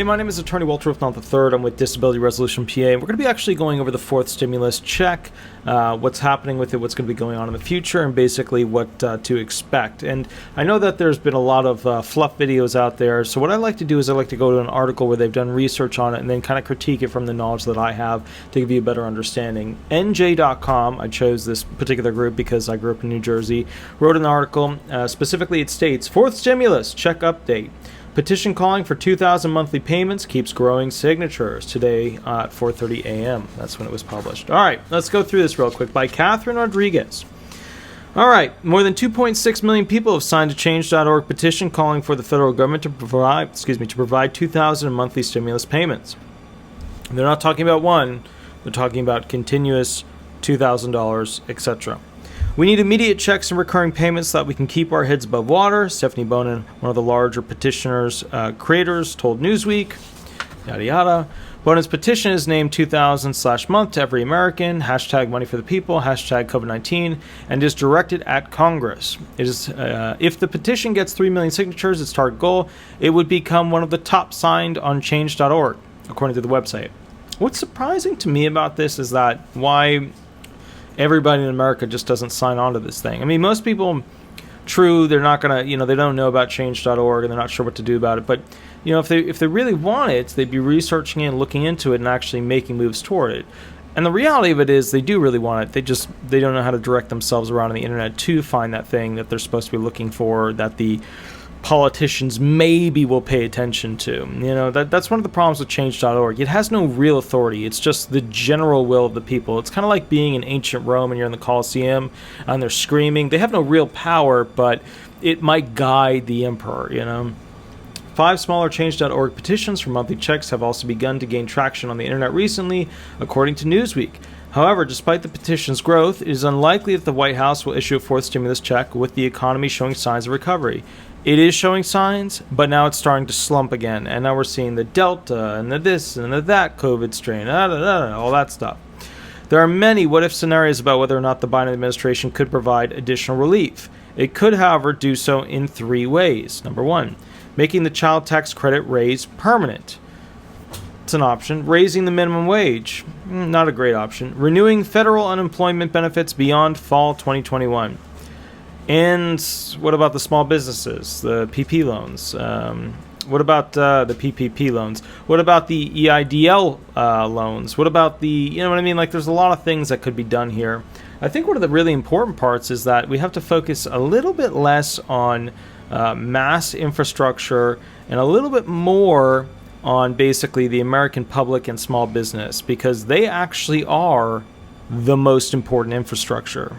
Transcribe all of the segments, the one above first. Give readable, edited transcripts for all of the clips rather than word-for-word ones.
Hey, my name is Attorney Walter Wolfnall III. I'm with Disability Resolution PA. We're going to be actually going over the fourth stimulus check, what's happening with it, what's going to be going on in the future, and basically what to expect. And I know that there's been a lot of fluff videos out there, so what I like to do is I like to go to an article where they've done research on it and then kind of critique it from the knowledge that I have to give you a better understanding. NJ.com, I chose this particular group because I grew up in New Jersey, wrote an article. Specifically, it states, fourth stimulus check update. Petition calling for 2,000 monthly payments keeps growing signatures. Today at 4:30 a.m. That's when it was published. All right, let's go through this real quick. By Catherine Rodriguez. All right, more than 2.6 million people have signed a Change.org petition calling for the federal government to provide 2,000 in monthly stimulus payments. They're not talking about one; they're talking about continuous $2,000, etc. We need immediate checks and recurring payments so that we can keep our heads above water. Stephanie Bonin, one of the larger petitioners' creators, told Newsweek, yada yada. Bonin's petition is named 2,000/month to every American, hashtag money for the people, hashtag COVID-19, and is directed at Congress. It is, if the petition gets 3 million signatures, its target goal, it would become one of the top signed on change.org, according to the website. What's surprising to me about this is that why everybody in America just doesn't sign on to this thing. I mean, most people, true, they're not going to, they don't know about change.org and they're not sure what to do about it. But, if they really want it, they'd be researching it and looking into it and actually making moves toward it. And the reality of it is they do really want it. They don't know how to direct themselves around on the internet to find that thing that they're supposed to be looking for, that the politicians maybe will pay attention to. That's one of the problems with change.org. It has no real authority. It's just the general will of the people. It's kind of like being in ancient Rome and you're in the Colosseum and they're screaming. They have no real power, but it might guide the emperor, 5 smaller change.org petitions for monthly checks have also begun to gain traction on the internet recently, according to Newsweek. However, despite the petition's growth, it is unlikely that the White House will issue a fourth stimulus check with the economy showing signs of recovery. It is showing signs, but now it's starting to slump again. And now we're seeing the Delta and the this and the that COVID strain, all that stuff. There are many what-if scenarios about whether or not the Biden administration could provide additional relief. It could, however, do so in 3 ways. Number 1, making the child tax credit raise permanent. It's an option. Raising the minimum wage. Not a great option. Renewing federal unemployment benefits beyond fall 2021. And what about the small businesses, the PP loans? What about the PPP loans? What about the EIDL loans? What about the, there's a lot of things that could be done here. I think one of the really important parts is that we have to focus a little bit less on mass infrastructure and a little bit more on basically the American public and small business, because they actually are the most important infrastructure.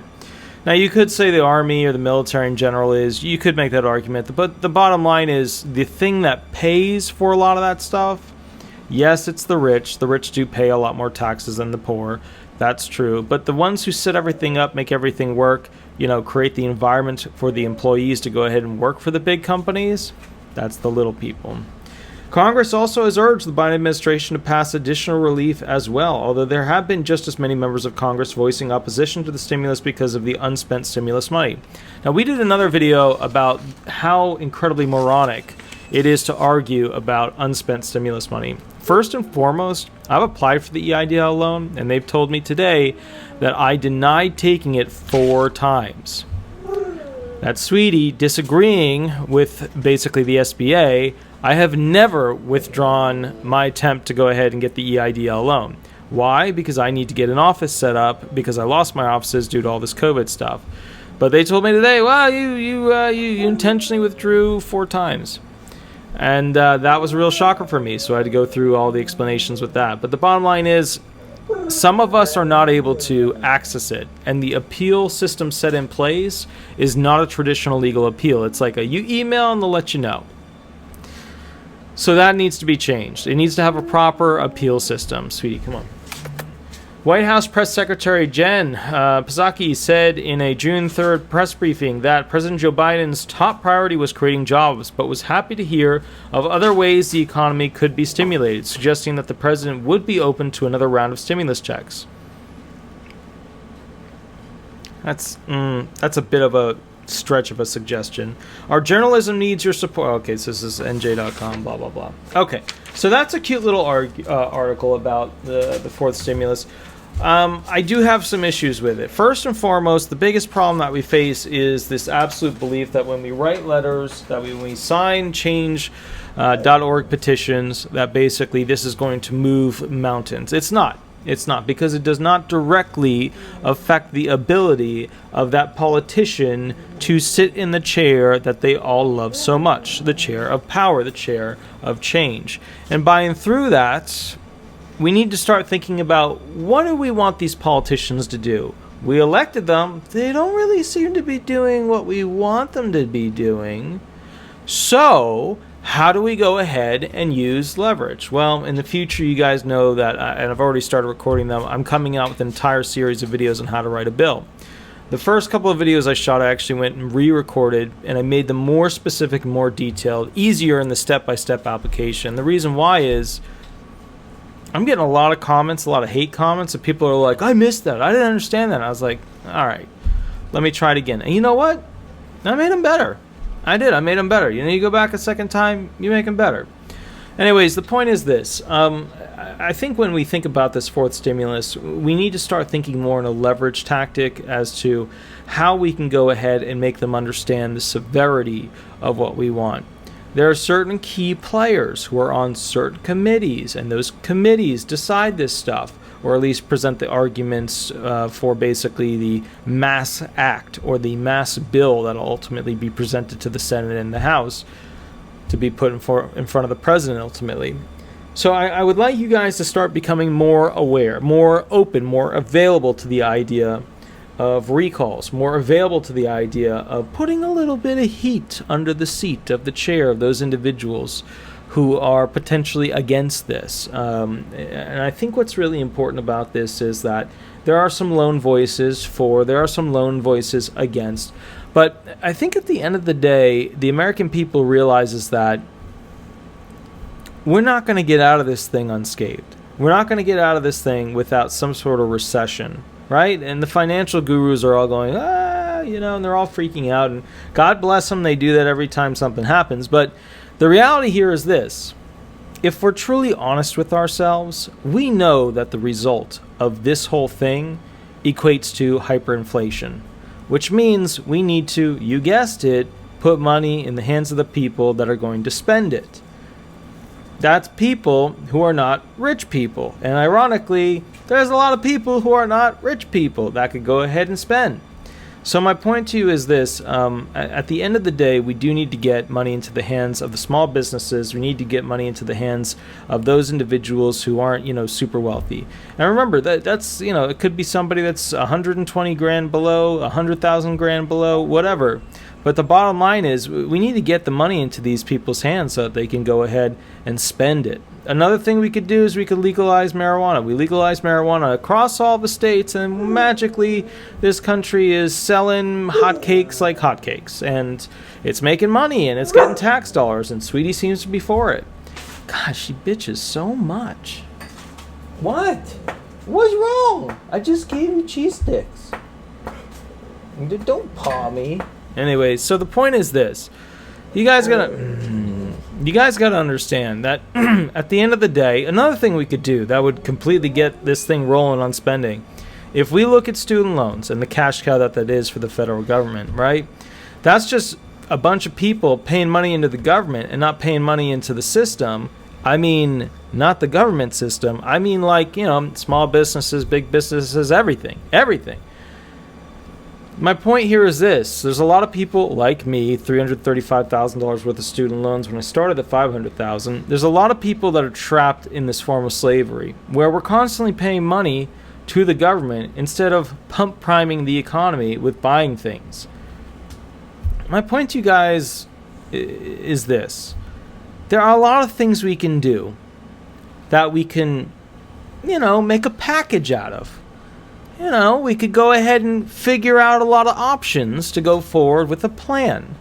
Now, you could say the army or the military in general is, you could make that argument, but the bottom line is the thing that pays for a lot of that stuff, yes, it's the rich. The rich do pay a lot more taxes than the poor. That's true. But the ones who set everything up, make everything work, create the environment for the employees to go ahead and work for the big companies, that's the little people. Congress also has urged the Biden administration to pass additional relief as well, although there have been just as many members of Congress voicing opposition to the stimulus because of the unspent stimulus money. Now, we did another video about how incredibly moronic it is to argue about unspent stimulus money. First and foremost, I've applied for the EIDL loan, and they've told me today that I denied taking it 4 times. That's Sweetie disagreeing with basically the SBA. I have never withdrawn my attempt to go ahead and get the EIDL loan. Why? Because I need to get an office set up because I lost my offices due to all this COVID stuff. But they told me today, well, you intentionally withdrew 4 times. And that was a real shocker for me, so I had to go through all the explanations with that. But the bottom line is, some of us are not able to access it, and the appeal system set in place is not a traditional legal appeal. It's like you email and they'll let you know. So that needs to be changed. It needs to have a proper appeal system. Sweetie, come on. White House Press Secretary Jen Psaki said in a June 3rd press briefing that President Joe Biden's top priority was creating jobs, but was happy to hear of other ways the economy could be stimulated, suggesting that the president would be open to another round of stimulus checks. That's a bit of a stretch of a suggestion. Our journalism needs your support. Okay, so this is nj.com, blah, blah, blah. Okay, so that's a cute little article about the fourth stimulus. I do have some issues with it. First and foremost, the biggest problem that we face is this absolute belief that when we write letters, that when we sign change.org petitions, that basically this is going to move mountains. It's not. It's not, because it does not directly affect the ability of that politician to sit in the chair that they all love so much, the chair of power, the chair of change. And by and through that, we need to start thinking about, what do we want these politicians to do? We elected them. They don't really seem to be doing what we want them to be doing. So how do we go ahead and use leverage? Well, in the future, you guys know that, and I've already started recording them, I'm coming out with an entire series of videos on how to write a bill. The first couple of videos I shot, I actually went and re-recorded, and I made them more specific, more detailed, easier in the step-by-step application. The reason why is I'm getting a lot of comments, a lot of hate comments, and people are like, I missed that. I didn't understand that. And I was like, all right, let me try it again. And you know what? I made them better. I did. I made them better. You go back a second time, you make them better. Anyways, the point is this. I think when we think about this fourth stimulus, we need to start thinking more in a leverage tactic as to how we can go ahead and make them understand the severity of what we want. There are certain key players who are on certain committees, and those committees decide this stuff, or at least present the arguments for basically the mass act or the mass bill that will ultimately be presented to the Senate and the House to be put in front of the President ultimately. So I would like you guys to start becoming more aware, more open, more available to the idea of recalls, more available to the idea of putting a little bit of heat under the seat of the chair of those individuals who are potentially against this. And I think what's really important about this is that there are some lone voices for, there are some lone voices against. But I think at the end of the day, the American people realizes that we're not going to get out of this thing unscathed. We're not going to get out of this thing without some sort of recession, right? And the financial gurus are all going, and they're all freaking out. And God bless them, they do that every time something happens. But the reality here is this. If we're truly honest with ourselves, we know that the result of this whole thing equates to hyperinflation, which means we need to, you guessed it, put money in the hands of the people that are going to spend it. That's people who are not rich people. And ironically, there's a lot of people who are not rich people that could go ahead and spend. So my point to you is this. At the end of the day, we do need to get money into the hands of the small businesses. We need to get money into the hands of those individuals who aren't, super wealthy. And remember, that's it could be somebody that's 120 grand below, 100,000 grand below, whatever. But the bottom line is we need to get the money into these people's hands so that they can go ahead and spend it. Another thing we could do is we could legalize marijuana. We legalize marijuana across all the states, and magically this country is selling hotcakes like hotcakes. And it's making money, and it's getting tax dollars, and Sweetie seems to be for it. Gosh, she bitches so much. What? What's wrong? I just gave you cheese sticks. Don't paw me. Anyway, so the point is this. You guys gotta understand that at the end of the day, another thing we could do that would completely get this thing rolling on spending, if we look at student loans and the cash cow that is for the federal government, right? That's just a bunch of people paying money into the government and not paying money into the system. I mean, not the government system. I mean, small businesses, big businesses, everything. My point here is this. There's a lot of people like me, $335,000 worth of student loans when I started at $500,000. There's a lot of people that are trapped in this form of slavery where we're constantly paying money to the government instead of pump priming the economy with buying things. My point to you guys is this. There are a lot of things we can do that we can, make a package out of. We could go ahead and figure out a lot of options to go forward with a plan.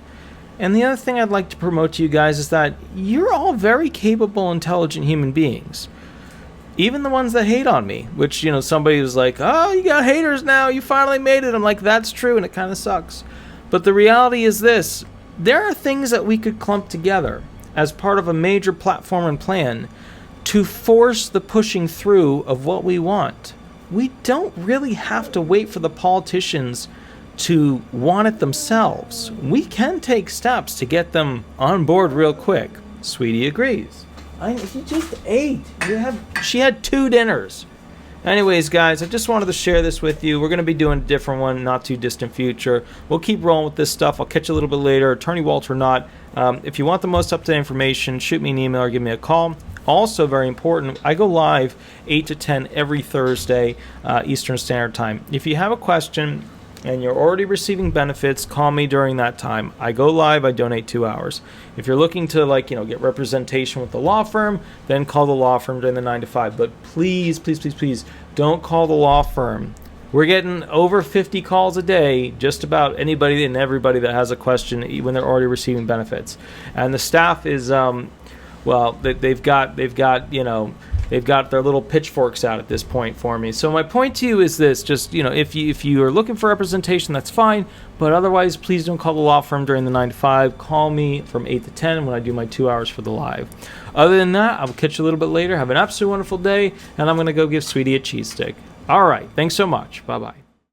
And the other thing I'd like to promote to you guys is that you're all very capable, intelligent human beings. Even the ones that hate on me, which, somebody was like, oh, you got haters now, you finally made it. I'm like, that's true, and it kind of sucks. But the reality is this: there are things that we could clump together as part of a major platform and plan to force the pushing through of what we want. We don't really have to wait for the politicians to want it themselves. We can take steps to get them on board real quick. Sweetie agrees. He just ate. She had 2 dinners. Anyways, guys, I just wanted to share this with you. We're going to be doing a different one, not too distant future. We'll keep rolling with this stuff. I'll catch you a little bit later, attorney Walter or not. If you want the most up-to-date information, shoot me an email or give me a call. Also, very important, I go live 8 to 10 every Thursday, Eastern Standard Time. If you have a question and you're already receiving benefits, call me during that time. I go live, I donate 2 hours. If you're looking to get representation with the law firm, then call the law firm during the 9 to 5. But please, please, please, please, don't call the law firm. We're getting over 50 calls a day, just about anybody and everybody that has a question when they're already receiving benefits. And the staff is, they've got their little pitchforks out at this point for me. So my point to you is this: just if you are looking for representation, that's fine. But otherwise, please don't call the law firm during the 9 to 5. Call me from 8 to 10 when I do my 2 hours for the live. Other than that, I will catch you a little bit later. Have an absolutely wonderful day, and I'm going to go give Sweetie a cheese stick. All right. Thanks so much. Bye-bye.